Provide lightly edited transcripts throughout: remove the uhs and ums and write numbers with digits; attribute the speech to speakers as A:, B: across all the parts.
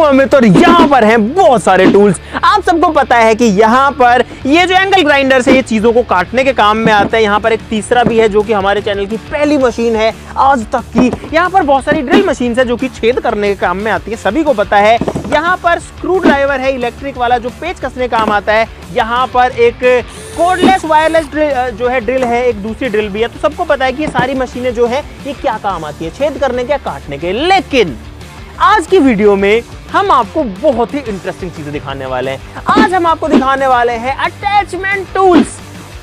A: अमित और यहाँ पर हैं बहुत सारे टूल्स। आप सबको पता है कि यहाँ पर ये जो एंगल ग्राइंडर से ये चीजों को काटने के काम में आता है। यहाँ पर एक तीसरा भी है जो कि हमारे चैनल की पहली मशीन है आज तक की। यहाँ पर बहुत सारी ड्रिल मशीन है जो कि छेद करने के काम में आती है, सभी को पता है। यहाँ पर स्क्रू ड्राइवर है इलेक्ट्रिक वाला जो पेच कसने काम आता है। यहाँ पर एक कोडलेस वायरलेस जो है ड्रिल है, एक दूसरी ड्रिल भी है। तो सबको पता है कि ये सारी मशीनें जो है ये क्या काम आती है, छेद करने के, काटने के। लेकिन आज की वीडियो में हम आपको बहुत ही इंटरेस्टिंग चीजें दिखाने वाले हैं। आज हम आपको दिखाने वाले हैं अटैचमेंट टूल्स,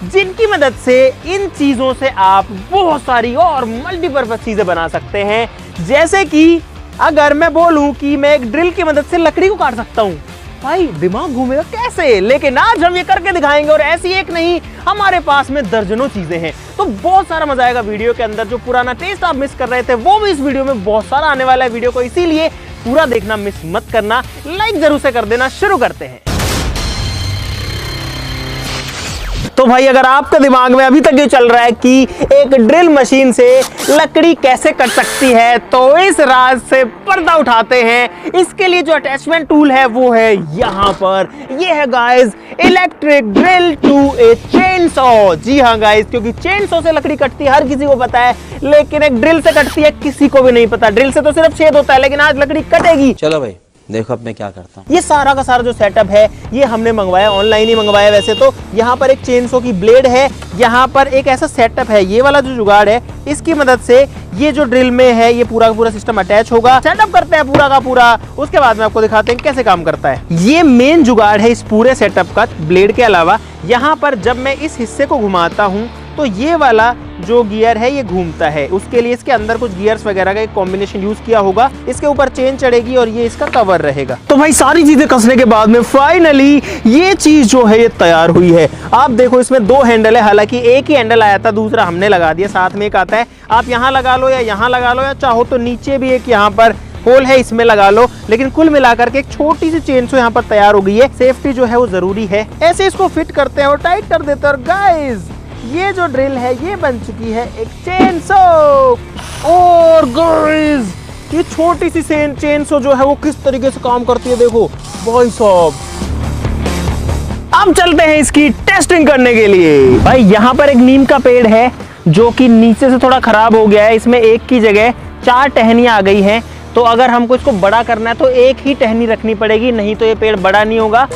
A: जिनकी मदद से इन चीजों से आप बहुत सारी और मल्टीपर्पज चीजें बना सकते हैं। जैसे कि अगर मैं बोलूं कि मैं एक ड्रिल की मदद से लकड़ी को काट सकता हूं, भाई दिमाग घूमेगा कैसे। लेकिन आज हम ये करके दिखाएंगे और ऐसी एक नहीं, हमारे पास में दर्जनों चीजें हैं। तो बहुत सारा मजा आएगा वीडियो के अंदर। जो पुराना टेस्ट आप मिस कर रहे थे वो भी इस वीडियो में बहुत सारा आने वाला है वीडियो को, इसीलिए पूरा देखना मिस मत करना। लाइक जरूर से कर देना। शुरू करते हैं। तो भाई अगर आपके दिमाग में अभी तक ये चल रहा है कि एक ड्रिल मशीन से लकड़ी कैसे कट सकती है, तो इस राज से पर्दा उठाते हैं। इसके लिए जो अटैचमेंट टूल है वो है यहाँ पर। ये है guys electric drill to a chain saw. जी हाँ गाइस, क्योंकि चेन सॉ से लकड़ी कटती है हर किसी को पता है, लेकिन एक ड्रिल से कटती है किसी को भी नहीं पता। ड्रिल से तो सिर्फ छेद होता है, लेकिन आज लकड़ी कटेगी।
B: चलो भाई देखो अब मैं क्या करता हूँ।
A: ये सारा का सारा जो सेटअप है ये हमने मंगवाया, ऑनलाइन ही मंगवाया वैसे तो। यहाँ पर एक चेनसो की ब्लेड है, यहाँ पर एक ऐसा सेटअप है, ये वाला जो जुगाड़ है इसकी मदद से ये जो ड्रिल में है ये पूरा का पूरा सिस्टम अटैच होगा। सेटअप करते हैं पूरा का पूरा, उसके बाद में आपको दिखाते हैं कैसे काम करता है। ये मेन जुगाड़ है इस पूरे सेटअप का। ब्लेड के अलावा यहाँ पर जब मैं इस हिस्से को घुमाता हूँ तो ये वाला जो गियर है ये घूमता है। उसके लिए इसके अंदर कुछ गियर्स वगैरह का एक कॉम्बिनेशन यूज किया होगा। इसके ऊपर चेन चढ़ेगी और ये इसका कवर रहेगा। तो भाई सारी चीजें कसने के बाद में फाइनली ये चीज जो है ये तैयार हुई है। आप देखो इसमें दो हैंडल है, हालांकि एक ही हैंडल आया था, दूसरा हमने लगा दिया। साथ में एक आता है, आप यहाँ लगा लो या यहाँ लगा लो, या चाहो तो नीचे भी एक यहाँ पर होल है इसमें लगा लो। लेकिन कुल मिलाकर के एक छोटी सी चेन सो यहाँ पर तैयार हो गई है। सेफ्टी जो है वो जरूरी है। ऐसे इसको फिट करते हैं और टाइट कर देते हैं। और गाइस ये जो ड्रिल है ये बन चुकी है एक चेन सो। और गाइस ये छोटी सी चेन सो जो है वो किस तरीके से काम करती है देखो भाई साहब। अब चलते हैं इसकी टेस्टिंग करने के लिए। भाई यहाँ पर एक नीम का पेड़ है जो कि नीचे से थोड़ा खराब हो गया है। इसमें एक की जगह 4 टहनियां आ गई हैं। तो अगर हमको इसको बड़ा करना है तो एक ही टहनी रखनी पड़ेगी, नहीं तो ये पेड़ बड़ा नहीं होगा।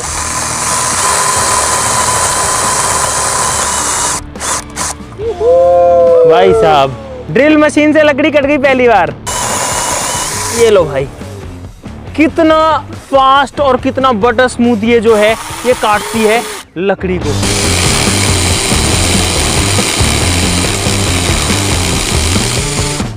A: भाई साहब ड्रिल मशीन से लकड़ी कट गई पहली बार। ये लो भाई, कितना फास्ट और कितना बटर स्मूथ ये जो है ये काटती है लकड़ी को।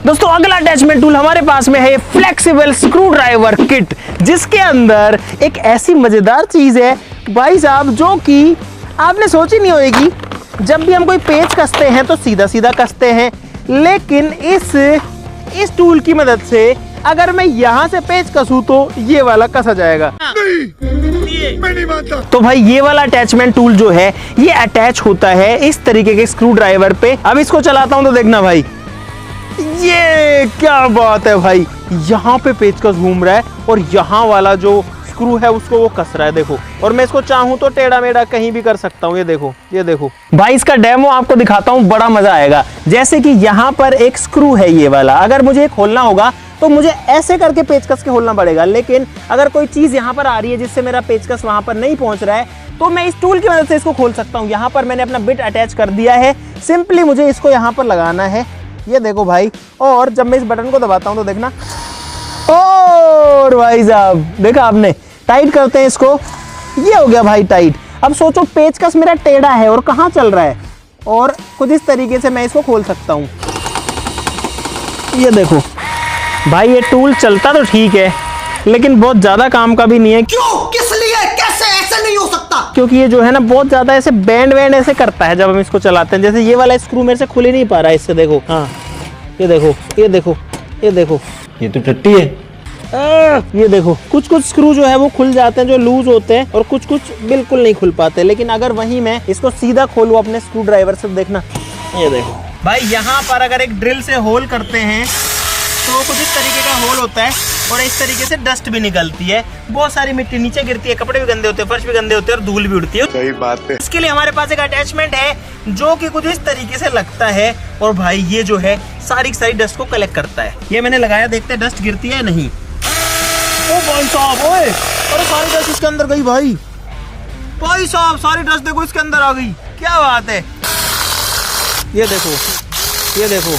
A: दोस्तों अगला अटैचमेंट टूल हमारे पास में है फ्लेक्सिबल स्क्रू ड्राइवर किट, जिसके अंदर एक ऐसी मजेदार चीज है भाई साहब जो कि आपने सोची नहीं होगी। जब भी हम कोई पेच कसते हैं तो सीधा सीधा कसते हैं, लेकिन इस टूल की मदद से अगर मैं यहाँ से पेच कसूं तो ये वाला कसा जाएगा। नहीं, मैं नहीं मानता। तो भाई ये वाला अटैचमेंट टूल जो है ये अटैच होता है इस तरीके के स्क्रू ड्राइवर पे। अब इसको चलाता हूं तो देखना भाई, ये क्या बात है भाई। यहाँ पे पेचकस घूम रहा है और यहाँ वाला जो स्क्रू है उसको वो कस रहा है देखो। और मैं इसको चाहूं तो टेढ़ा मेढ़ा कहीं भी कर सकता हूँ। ये देखो, ये देखो भाई, इसका डेमो आपको दिखाता हूँ, बड़ा मजा आएगा। जैसे कि यहाँ पर एक स्क्रू है ये वाला, अगर मुझे खोलना होगा तो मुझे ऐसे करके पेचकस के खोलना पड़ेगा। लेकिन अगर कोई चीज यहाँ पर आ रही है जिससे मेरा पेचकस वहां पर नहीं पहुंच रहा है तो मैं इस टूल की मदद से इसको खोल सकता हूँ। यहाँ पर मैंने अपना बिट अटैच कर दिया है, सिंपली मुझे इसको यहाँ पर लगाना है। ये देखो भाई, और जब मैं इस बटन को दबाता हूँ तो देखना, और भाई साहब देखा आपने, टाइट करते हैं इसको, ये हो गया भाई टाइट। अब सोचो पेचकस मेरा टेढ़ा है और कहाँ चल रहा है, और कुछ इस तरीके से मैं इसको खोल सकता हूँ। ये देखो भाई, ये टूल चलता तो ठीक है लेकिन बहुत ज्यादा काम का भी नहीं है।
C: क्यों, किस लिए, कैसे, ऐसे नहीं हो सकता।
A: क्योंकि ये जो है ना बहुत ज्यादा ऐसे बैंड ऐसे करता है जब हम इसको चलाते हैं। जैसे ये वाला स्क्रू मेरे से खुल ही नहीं पा रहा है इससे, देखो। हाँ ये देखो, ये देखो, ये देखो,
B: ये तो टट्टी है।
A: ये देखो, कुछ कुछ स्क्रू जो है वो खुल जाते हैं जो लूज होते हैं, और कुछ कुछ बिल्कुल नहीं खुल पाते। लेकिन अगर वहीं मैं इसको सीधा खोलूं अपने स्क्रू ड्राइवर से, देखना, ये देखो भाई, यहाँ पर अगर एक ड्रिल से होल करते हैं तो कुछ इस तरीके का होल होता है। और इस तरीके से डस्ट भी निकलती है। बहुत सारी मिट्टी नीचे गिरती है, कपड़े भी गंदे होते हैं, फर्श भी गंदे होते हैं और धूल भी उड़ती है।
D: सही बात है।
A: इसके लिए हमारे पास एक अटैचमेंट है जो कि कुछ इस तरीके से लगता है और भाई ये जो है सारी डस्ट को कलेक्ट करता है। ये मैंने लगाया, देखते हैं डस्ट गिरती है नहीं। ओ भाई साहब, ओए अरे सारी डस्ट इसके अंदर गई भाई। भाई साहब सारी डस्ट देखो इसके अंदर आ गई, क्या बात है। ये देखो, ये देखो,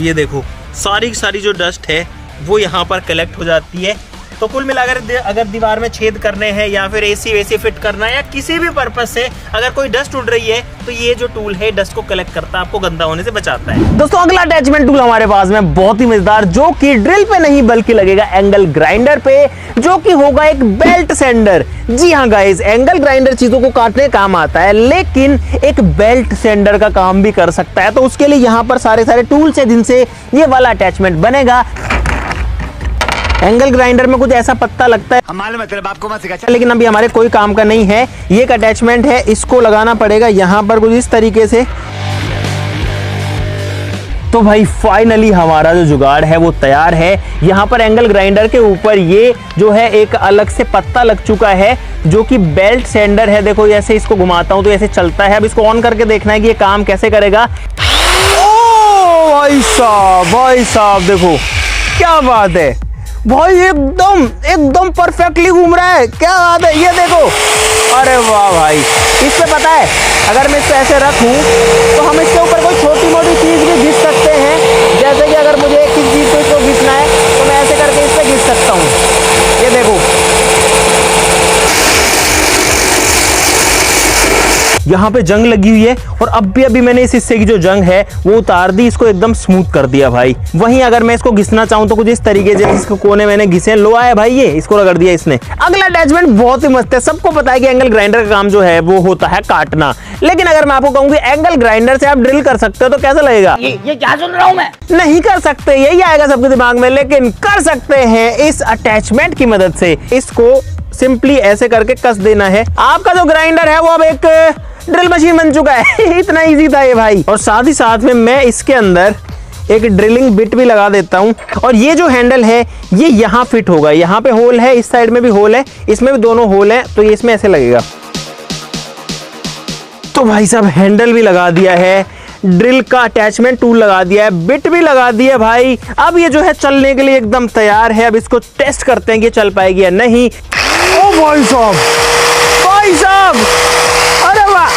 A: ये देखो, सारी जो डस्ट है वो यहाँ पर कलेक्ट हो जाती है। तो कुल मिलाकर अगर दीवार में छेद करने हैं या फिर एसी वेसी फिट करना है या किसी भी पर्पस से अगर कोई डस्ट उड़ रही है तो ये जो टूल है डस्ट को कलेक्ट करता है, आपको गंदा होने से बचाता है। दोस्तों अगला अटैचमेंट टूल हमारे पास में बहुत ही मजेदार, जो कि ड्रिल पे नहीं बल्कि लगेगा एंगल ग्राइंडर पे, जो कि होगा एक बेल्ट सेंडर। जी हाँ गाइस, एंगल ग्राइंडर चीजों को काटने काम आता है लेकिन एक बेल्ट सेंडर का काम भी कर सकता है। तो उसके लिए यहाँ पर सारे टूल्स है जिनसे ये वाला अटैचमेंट बनेगा। एंगल ग्राइंडर में कुछ ऐसा पत्ता लगता है,
D: हमारे मतलब आपको मत सिखा,
A: लेकिन अभी हमारे कोई काम का नहीं है। ये एक अटैचमेंट है, इसको लगाना पड़ेगा यहाँ पर कुछ इस तरीके से। तो भाई फाइनली हमारा जो जुगाड़ है वो तैयार है। यहाँ पर एंगल ग्राइंडर के ऊपर ये जो है एक अलग से पत्ता लग चुका है जो कि बेल्ट सेंडर है। देखो ऐसे इसको घुमाता हूँ तो ऐसे चलता है। अब इसको ऑन करके देखना है कि ये काम कैसे करेगा। ओ भाई साहब देखो क्या बात है भाई, एकदम परफेक्टली घूम रहा है, क्या बात है। ये देखो, अरे वाह भाई। इस पे पता है अगर मैं इसको ऐसे रखूं तो हम इसके ऊपर कोई छोटी मोटी चीज भी घिस सकते हैं। जैसे कि अगर मुझे किसी चीज को इसको घिसना है तो मैं ऐसे करके इस पे घिस सकता हूँ। ये देखो, यहाँ पे जंग लगी हुई है और अभी मैंने इस हिस्से की जो जंग है वो उतार दी, इसको एकदम स्मूथ कर दिया भाई। वहीं अगर मैं इसको घिसना चाहूँ तो कुछ इस तरीके से इसको कोने मैंने घिसे, लो आया भाई, ये इसको रगड़ दिया इसने। अगला अटैचमेंट बहुत ही मस्त है। सबको पता है कि एंगल ग्राइंडर का काम जो है वो होता है काटना, लेकिन अगर मैं आपको कहूँ कि एंगल ग्राइंडर से आप ड्रिल कर सकते हो तो कैसा लगेगा?
C: ये क्या सुन रहा हूँ मैं?
A: नहीं कर सकते, यही आएगा सबके दिमाग में, लेकिन कर सकते हैं इस अटैचमेंट की मदद से। इसको सिंपली ऐसे करके कस देना है। आपका जो ग्राइंडर है वो अब एक ड्रिल मशीन बन चुका है। इतना इजी था ये भाई। और साथ ही साथ में मैं इसके अंदर एक ड्रिलिंग बिट भी लगा देता हूं और ये जो हैंडल है ये यहाँ फिट होगा। यहाँ पे होल है, इस साइड में भी होल है, इसमें भी दोनों होल है, तो ये इसमें ऐसे लगेगा। तो भाई साहब हैंडल भी लगा दिया है, ड्रिल का अटैचमेंट टूल लगा दिया है, बिट भी लगा दिया भाई। अब ये जो है चलने के लिए एकदम तैयार है। अब इसको टेस्ट करते हैं कि चल पाएगी या नहीं। ओ भाई साहब, भाई साहब, अरे वाह।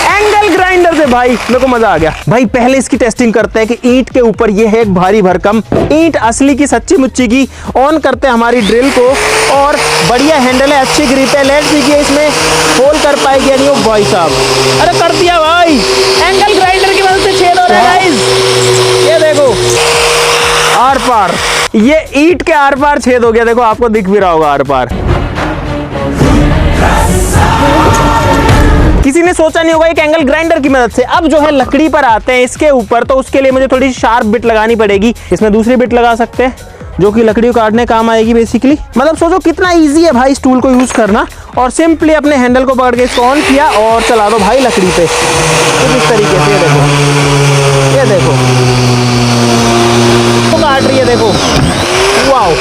A: एंगल ग्राइंडर से भाई मेरे को मजा आ गया। भाई पहले इसकी टेस्टिंग करते हैं कि ईंट के ऊपर ये है एक भारी भरकम ईंट, असली की सच्ची मुच्ची की। ऑन करते हैं हमारी ड्रिल को और बढ़िया हैंडल है, अच्छी ग्रिप है। लेट्स सी कि इसमें होल कर पाएगी या नहीं। ओ भाई साहब, अरे कर दिया भाई, एंगल ग्राइंडर की मदद से छेद हो रहा है गाइस। ये देखो आर पार, ये ईंट के आर पार छेद हो गया। देखो आपको दिख भी रहा होगा आर पार। किसी ने सोचा नहीं होगा एक एंगल ग्राइंडर की मदद से। अब जो है लकड़ी पर आते हैं इसके ऊपर, तो उसके लिए मुझे थोड़ी शार्प बिट लगानी पड़ेगी। इसमें दूसरी बिट लगा सकते हैं जो कि लकड़ी को काटने काम आएगी बेसिकली। मतलब सोचो कितना इजी है भाई इस टूल को यूज करना। और सिंपली अपने हैंडल को पकड़ के इसको ऑन किया और चला दो भाई लकड़ी पे इस तरीके से। ये देखो तो काट रही है, देखो वाओ।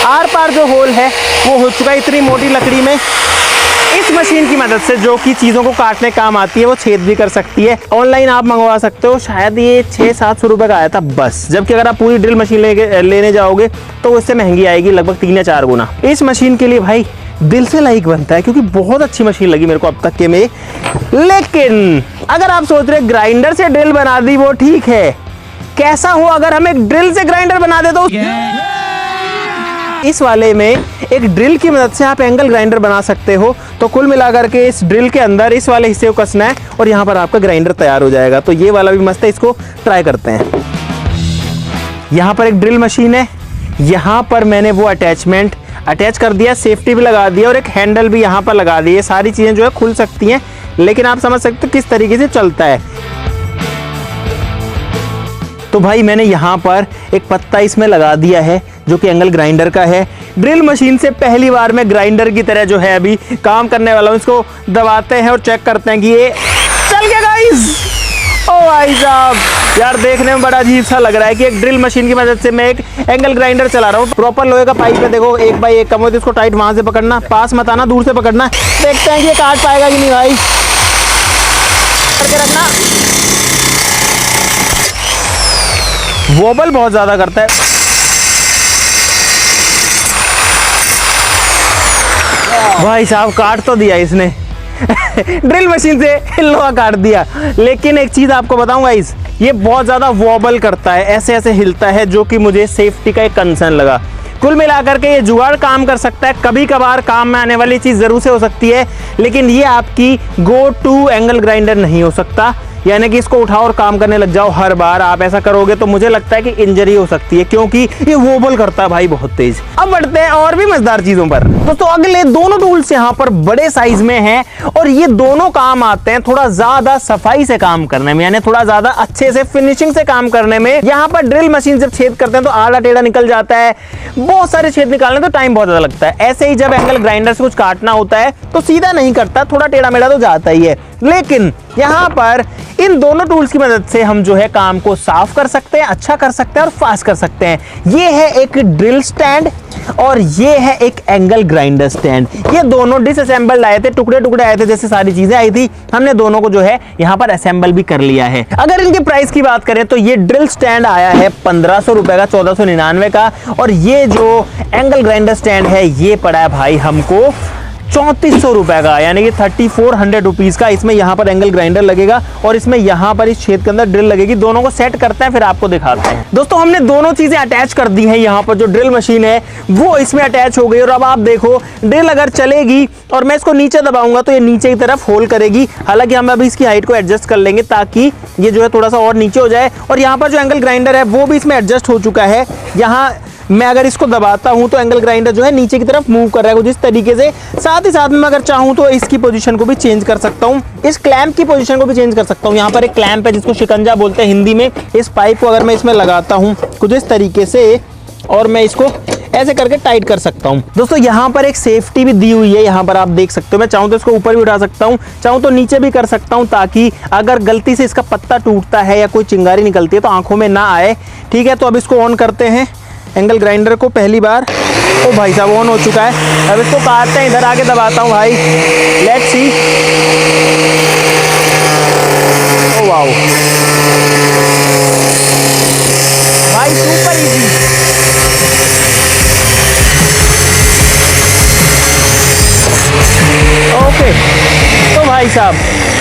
A: आर पार जो होल है वो हो चुका है इतनी मोटी लकड़ी में। इस मशीन की मदद से जो कि चीज़ों को काटने काम आती है वो छेद भी कर सकती है। ऑनलाइन आप मंगवा सकते हो, शायद ये 600-700 रुपये का आया था बस। जबकि अगर आप पूरी ड्रिल मशीन लेने जाओगे तो उससे महंगी आएगी लगभग 3 या 4 गुना। इस मशीन के लिए भाई दिल से लाइक बनता है क्योंकि बहुत अच्छी मशीन लगी मेरे को अब तक के में। लेकिन अगर आप सोच रहे ग्राइंडर से ड्रिल बना दी वो ठीक है, कैसा हो अगर हम एक ड्रिल से ग्राइंडर बना दे तो इस वाले में एक ड्रिल की मदद से आप एंगल ग्राइंडर बना सकते हो। तो कुल मिलाकर के इस ड्रिल के अंदर इस वाले हिस्से को कसना है और यहाँ पर आपका ग्राइंडर तैयार हो जाएगा। तो ये वाला भी मस्त है, इसको ट्राई करते हैं। यहाँ पर एक ड्रिल मशीन है, यहाँ पर मैंने वो अटैचमेंट अटैच कर दिया, सेफ्टी भी लगा दिया और एक हैंडल भी यहाँ पर लगा दी। ये सारी चीज़ें जो है खुल सकती हैं, लेकिन आप समझ सकते हो किस तरीके से चलता है। तो भाई मैंने यहाँ पर एक पत्ता इसमें लगा दिया है जो कि एंगल ग्राइंडर का है। ड्रिल मशीन से पहली बार मैं ग्राइंडर की तरह जो है अभी काम करने वाला हूँ। इसको दबाते हैं और चेक करते हैं कि ये चल गया गाइस। ओ भाई साहब, यार देखने में बड़ा अजीब सा लग रहा है कि एक ड्रिल मशीन की मदद से मैं एक एंगल ग्राइंडर चला रहा हूँ। प्रॉपर लोहे का पाइप है, देखो 1 बाई 1 कम हो, इसको टाइट वहां से पकड़ना, पास मत आना, दूर से पकड़ना। देखते हैं कि ये काट पाएगा कि नहीं भाई। करके रखना, वोबल बहुत ज्यादा करता है। भाई साहब काट तो दिया इसने ड्रिल मशीन से लोहा काट दिया। लेकिन एक चीज आपको बताऊं गाइस, ये बहुत ज्यादा वॉबल करता है, ऐसे ऐसे हिलता है, जो कि मुझे सेफ्टी का एक कंसर्न लगा। कुल मिलाकर के ये जुगाड़ काम कर सकता है, कभी कभार काम में आने वाली चीज जरूर से हो सकती है, लेकिन ये आपकी गो टू एंगल ग्राइंडर नहीं हो सकता। यानी कि इसको उठाओ और काम करने लग जाओ हर बार, आप ऐसा करोगे तो मुझे लगता है कि इंजरी हो सकती है, क्योंकि ये वोबल करता है भाई बहुत तेज। अब बढ़ते हैं और भी मजेदार चीजों पर। दोस्तों अगले दोनों टूल्स यहाँ पर बड़े साइज में हैं और ये दोनों काम आते हैं थोड़ा ज्यादा सफाई से काम करने में, यानी थोड़ा ज्यादा अच्छे से फिनिशिंग से काम करने में। यहाँ पर ड्रिल मशीन जब छेद करते हैं तो आड़ा टेढ़ा निकल जाता है, बहुत सारे छेद निकालने तो टाइम बहुत ज्यादा लगता है। ऐसे ही जब एंगल ग्राइंडर से कुछ काटना होता है तो सीधा नहीं करता, थोड़ा टेढ़ा मेढ़ा तो जाता ही है। लेकिन यहाँ पर इन दोनों टूल्स की मदद से हम जो है काम को साफ कर सकते हैं, अच्छा कर सकते हैं और फास्ट कर सकते हैं। ये है एक ड्रिल स्टैंड और ये है एक एंगल ग्राइंडर स्टैंड। ये दोनों डिसअसेंबल्ड आए थे, टुकड़े टुकड़े आए थे, जैसे सारी चीजें आई थी, हमने दोनों को जो है यहाँ पर असेंबल भी कर लिया है। अगर इनके प्राइस की बात करें तो ये ड्रिल स्टैंड आया है 1500 रुपए का, 1499 का, और ये जो एंगल ग्राइंडर स्टैंड है ये पड़ा है भाई हमको 3400 रुपए का, यानी कि 3400 रुपीज का। इसमें यहाँ पर एंगल ग्राइंडर लगेगा और इसमें यहाँ पर इस छेद के अंदर ड्रिल लगेगी। दोनों को सेट करते हैं फिर आपको दिखाते हैं। दोस्तों हमने दोनों चीजें अटैच कर दी हैं, यहाँ पर जो ड्रिल मशीन है वो इसमें अटैच हो गई और अब आप देखो ड्रिल अगर चलेगी और मैं इसको नीचे दबाऊंगा तो ये नीचे की तरफ होल करेगी। हालांकि हम अभी इसकी हाइट को एडजस्ट कर लेंगे ताकि ये जो है थोड़ा सा और नीचे हो जाए। और यहाँ पर जो एंगल ग्राइंडर है वो भी इसमें एडजस्ट हो चुका है। यहाँ मैं अगर इसको दबाता हूं तो एंगल ग्राइंडर जो है नीचे की तरफ मूव कर रहा है कुछ इस तरीके से। साथ ही साथ में अगर चाहूं तो इसकी पोजीशन को भी चेंज कर सकता हूं, इस क्लैंप की पोजीशन को भी चेंज कर सकता हूं। यहाँ पर एक क्लैंप है जिसको शिकंजा बोलते हैं हिंदी में। इस पाइप को अगर मैं इसमें लगाता हूं कुछ इस तरीके से और मैं इसको ऐसे करके टाइट कर सकता हूं। दोस्तों यहाँ पर एक सेफ्टी भी दी हुई है, यहाँ पर आप देख सकते हो। मैं चाहूं तो इसको ऊपर भी उठा सकता हूं, चाहूं तो नीचे भी कर सकता हूं, ताकि अगर गलती से इसका पत्ता टूटता है या कोई चिंगारी निकलती है तो आंखों में ना आए। ठीक है, तो अब इसको ऑन करते हैं एंगल ग्राइंडर को पहली बार। ओ भाई साहब ऑन हो चुका है। अब इसको काटते हैं, इधर आके दबाता हूँ भाई, लेट्स सी। ओ वाओ भाई सुपर इजी। ओके तो भाई साहब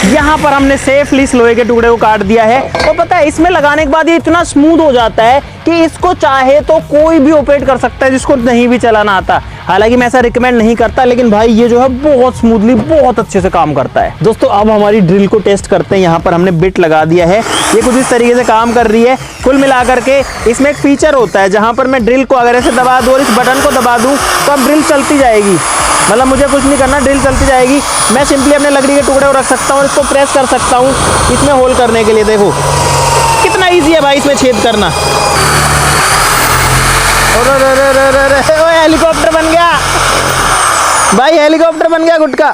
A: यहाँ पर हमने सेफली इस लोहे के टुकड़े को काट दिया है। और पता है इसमें लगाने के बाद ये इतना स्मूथ हो जाता है कि इसको चाहे तो कोई भी ऑपरेट कर सकता है जिसको नहीं भी चलाना आता। हालांकि मैं ऐसा रिकमेंड नहीं करता, लेकिन भाई ये जो है बहुत स्मूथली बहुत अच्छे से काम करता है। दोस्तों अब हमारी ड्रिल को टेस्ट करते हैं। यहाँ पर हमने बिट लगा दिया है, ये कुछ इस तरीके से काम कर रही है। कुल मिलाकर के इसमें एक फीचर होता है जहाँ पर मैं ड्रिल को अगर ऐसे दबा दूँ और इस बटन को दबा दूँ तो अब ड्रिल चलती जाएगी। मतलब मुझे कुछ नहीं करना, ड्रिल चलती जाएगी। मैं सिंपली अपने लकड़ी के टुकड़े को रख सकता हूँ और इसको प्रेस कर सकता हूँ इसमें होल करने के लिए। देखो कितना इजी है भाई इसमें छेद करना। हेलीकॉप्टर बन गया भाई, हेलीकॉप्टर बन गया गुटका।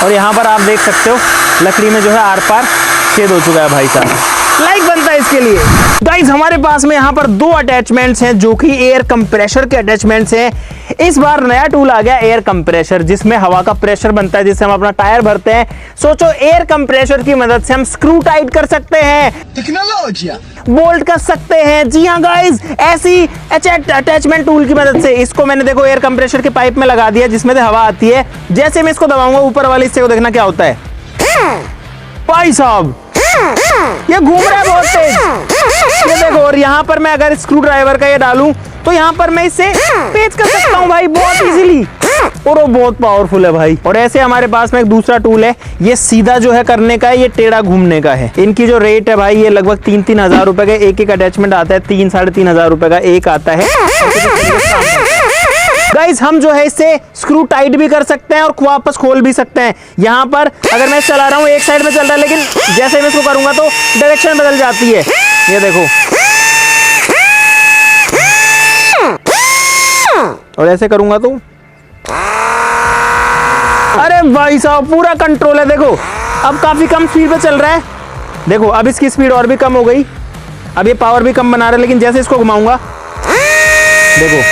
A: और यहाँ पर आप देख सकते हो लकड़ी में जो है आर पार छेद हो चुका है भाई साहब। लाइक बनता है इसके लिए। गाइस हमारे पास में यहाँ पर दो अटैचमेंट्स हैं जो कि एयर कंप्रेशर के अटैचमेंट्स हैं। इस बार नया टूल आ गया एयर कंप्रेशर, जिसमें हवा का प्रेशर बनता है जिससे हम अपना टायर भरते हैं। सोचो एयर कंप्रेशर की मदद से हम स्क्रू टाइट कर सकते हैं,
C: टेक्नोलॉजी
A: बोल्ट कर सकते हैं। जी हाँ गाइस, ऐसी अटैचमेंट टूल की मदद से इसको मैंने देखो एयर कंप्रेशर के पाइप में लगा दिया जिसमें से हवा आती है। जैसे मैं इसको दबाऊंगा ऊपर वाले हिस्से को देखना क्या होता है भाई साहब, ये घूम रहा है बहुत तेज। ये देखो, और यहाँ पर मैं अगर स्क्रू ड्राइवर का ये डालूं तो यहाँ पर मैं इससे पेच कर सकता हूँ भाई बहुत इजीली, और वो बहुत पावरफुल है भाई। और ऐसे हमारे पास में एक दूसरा टूल है, ये सीधा जो है करने का है, ये टेढ़ा घूमने का है। इनकी जो रेट है भाई ये लगभग 3-3 हजार रुपए का एक एक अटैचमेंट आता है, 3-3.5 हजार रुपए का एक आता है। गाइस हम जो है इससे स्क्रू टाइट भी कर सकते हैं और वापस खोल भी सकते हैं। यहाँ पर अगर मैं चला रहा हूँ एक साइड में चल रहा है, लेकिन जैसे मैं इसको करूंगा तो डायरेक्शन बदल जाती है। ये देखो, और ऐसे करूंगा तो अरे भाई साहब पूरा कंट्रोल है। देखो अब काफी कम स्पीड पे चल रहा है। देखो अब इसकी स्पीड और भी कम हो गई, अब ये पावर भी कम बना रहा है, लेकिन जैसे इसको घुमाऊंगा देखो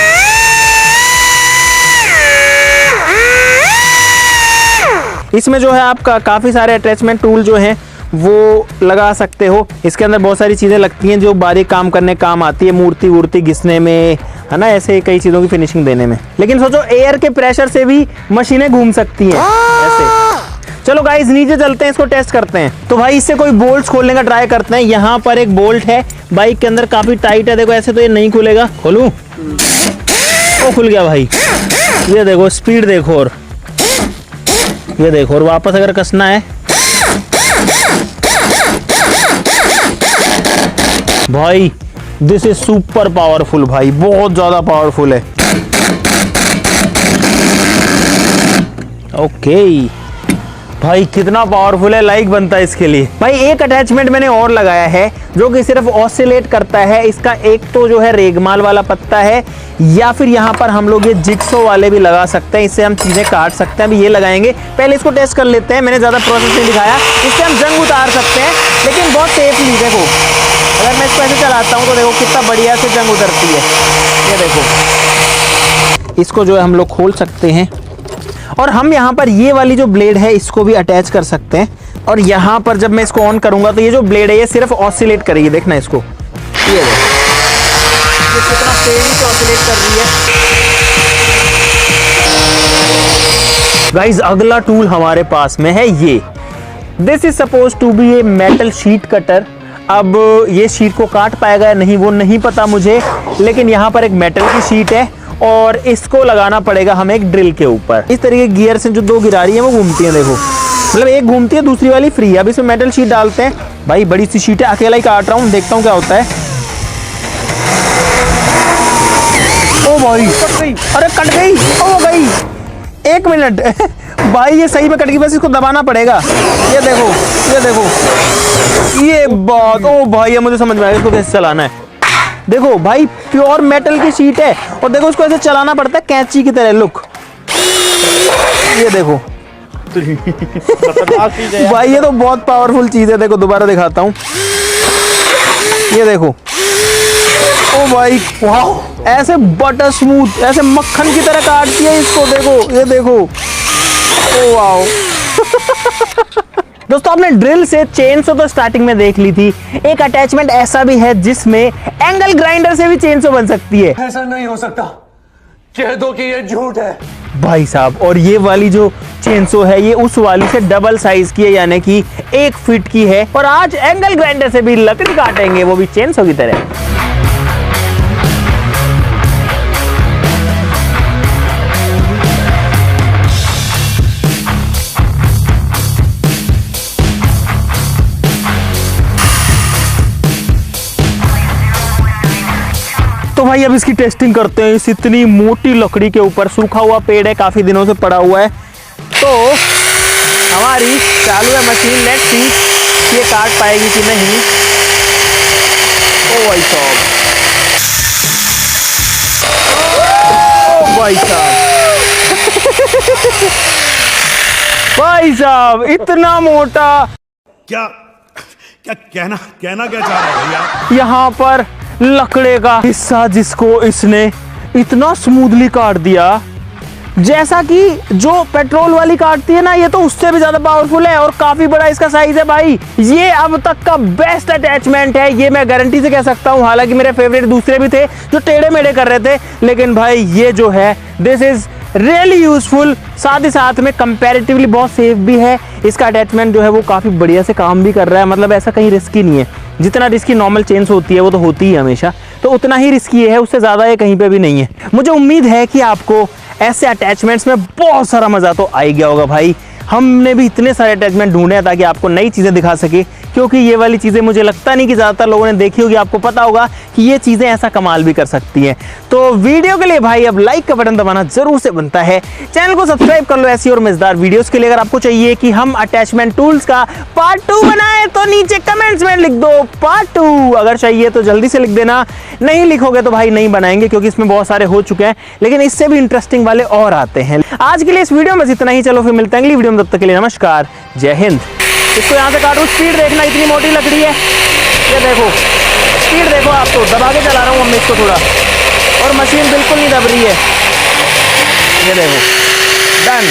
A: इसमें जो है आपका काफी सारे अटैचमेंट टूल जो हैं वो लगा सकते हो। इसके अंदर बहुत सारी चीजें लगती हैं जो बारीक काम करने काम आती है, मूर्ति वूर्ति घिसने में, है ना, ऐसे कई चीजों की फिनिशिंग देने में। लेकिन सोचो एयर के प्रेशर से भी मशीनें घूम सकती हैं ऐसे। चलो गाइस नीचे चलते हैं, इसको टेस्ट करते हैं। तो भाई इससे कोई बोल्ट्स खोलने का ट्राई करते हैं। यहाँ पर एक बोल्ट है बाइक के अंदर, काफी टाइट है, देखो ऐसे तो ये नहीं खुलेगा। खोलूं? ओ खुल गया भाई, ये देखो स्पीड देखो, और ये देखो, और वापस अगर कसना है भाई, दिस इज सुपर पावरफुल भाई, बहुत ज्यादा पावरफुल है। ओके भाई कितना पावरफुल है, लाइक बनता है इसके लिए। भाई एक अटैचमेंट मैंने और लगाया है जो कि सिर्फ ऑसिलेट करता है। इसका एक तो जो है रेगमाल वाला पत्ता है, या फिर यहाँ पर हम लोग ये जिक्सो वाले भी लगा सकते हैं, इससे हम चीजें काट सकते हैं। अभी ये लगाएंगे, पहले इसको टेस्ट कर लेते हैं। मैंने ज्यादा प्रोसेस नहीं दिखाया, इससे हम जंग उतार सकते हैं, लेकिन बहुत सेफली। देखो अगर मैं इसको ऐसे चलाता हूँ तो देखो कितना बढ़िया से जंग उतरती है। ये देखो, इसको जो है हम लोग खोल सकते हैं, और हम यहाँ पर ये वाली जो ब्लेड है इसको भी अटैच कर सकते हैं। और यहाँ पर जब मैं इसको ऑन करूंगा तो ये जो ब्लेड है ये सिर्फ ऑसिलेट करेगी, देखना इसको, ये देखो ये कितना तेजी से ऑसिलेट कर रही है। गाइस अगला टूल हमारे पास में है ये, this is suppose to be a metal sheet cutter. अब ये शीट को काट पाएगा या नहीं वो नहीं पता मुझे, लेकिन यहाँ पर एक मेटल की शीट है और इसको लगाना पड़ेगा हमें एक ड्रिल के ऊपर। इस तरीके की गियर से जो दो गिरारी है वो घूमती है, देखो मतलब एक घूमती है दूसरी वाली फ्री है। अब इसमें मेटल शीट डालते हैं। भाई बड़ी सी शीट है, अकेला ही काट रहा हूँ, देखता हूँ क्या होता है। ओ भाई अरे कट गई, ओ गई, एक मिनट भाई ये सही में कट गई, बस इसको दबाना पड़ेगा। ये देखो ये देखो, ये बात, ओ भाई ये मुझे समझ में आया इसको कैसे चलाना है। देखो भाई प्योर मेटल की शीट है, और देखो इसको ऐसे चलाना पड़ता है कैंची की तरह। लुक ये देखो भाई ये तो बहुत पावरफुल चीज है। देखो दोबारा दिखाता हूँ, ये देखो, ओ भाई वाह, ऐसे बटर स्मूथ, ऐसे मक्खन की तरह काटती है इसको। देखो ये देखो, ओ वाओ दोस्तों आपने ड्रिल से चेनसो तो स्टार्टिंग में देख ली थी, एक अटैचमेंट ऐसा भी है जिसमें एंगल ग्राइंडर से भी चेनसो बन सकती है।
D: ऐसा नहीं हो सकता, कह दो कि ये झूठ है
A: भाई साहब। और ये वाली जो चेनसो है ये उस वाली से डबल साइज की है, यानी कि 1 फीट की है। और आज एंगल ग्राइंडर से भी लकड़ी काटेंगे, वो भी चेनसो की तरह। तो भाई अब इसकी टेस्टिंग करते हैं। इस इतनी मोटी लकड़ी के ऊपर, सूखा हुआ पेड़ है, काफी दिनों से पड़ा हुआ है, तो हमारी चालू है मशीन। लेट्स सी ये काट पाएगी कि नहीं। ओ भाई साहब, ओ भाई साहब भाई साहब इतना मोटा,
E: क्या क्या कहना क्या चाह रहे हैं भैया?
A: यहाँ पर लकड़े का हिस्सा जिसको इसने इतना स्मूथली काट दिया, जैसा कि जो पेट्रोल वाली काटती है ना, ये तो उससे भी ज्यादा पावरफुल है और काफी बड़ा इसका साइज है भाई। ये अब तक का बेस्ट अटैचमेंट है, ये मैं गारंटी से कह सकता हूँ। हालांकि मेरे फेवरेट दूसरे भी थे जो टेढ़े मेढ़े कर रहे थे, लेकिन भाई ये जो है दिस इज रियली यूजफुल। साथ ही साथ में कंपैरेटिवली बहुत सेफ भी है। इसका अटैचमेंट जो है वो काफी बढ़िया से काम भी कर रहा है, मतलब ऐसा कहीं रिस्की नहीं है। जितना रिस्की नॉर्मल चेन्स होती है वो तो होती ही हमेशा, तो उतना ही रिस्की है, उससे ज्यादा ये कहीं पे भी नहीं है। मुझे उम्मीद है कि आपको ऐसे अटैचमेंट्स में बहुत सारा मजा तो आ ही गया होगा भाई। हमने भी इतने सारे अटैचमेंट ढूंढे हैं ताकि आपको नई चीजें दिखा सके, क्योंकि ये वाली चीजें मुझे लगता नहीं कि ज्यादातर लोगों ने देखी होगी। आपको पता होगा कि ये चीजें ऐसा कमाल भी कर सकती हैं। तो वीडियो के लिए भाई अब लाइक का बटन दबाना जरूर से बनता है। चैनल को सब्सक्राइब कर लो ऐसी और मजेदार वीडियोस के लिए। अगर आपको चाहिए कि हम अटैचमेंट टूल्स का पार्ट 2 बनाए तो नीचे कमेंट्स में लिख दो पार्ट 2। अगर चाहिए तो जल्दी से लिख देना, नहीं लिखोगे तो भाई नहीं बनाएंगे, क्योंकि इसमें बहुत सारे हो चुके हैं, लेकिन इससे भी इंटरेस्टिंग वाले और आते हैं। आज के लिए इस वीडियो में इतना ही। चलो फिर मिलते हैं अगली वीडियो में, तब तक के लिए नमस्कार, जय हिंद। इसको यहाँ से काटूं, स्पीड देखना, इतनी मोटी लकड़ी है। ये देखो स्पीड देखो, आप तो दबा के चला रहा हूँ मैं इसको थोड़ा, और मशीन बिल्कुल नहीं दब रही है। ये देखो, डन।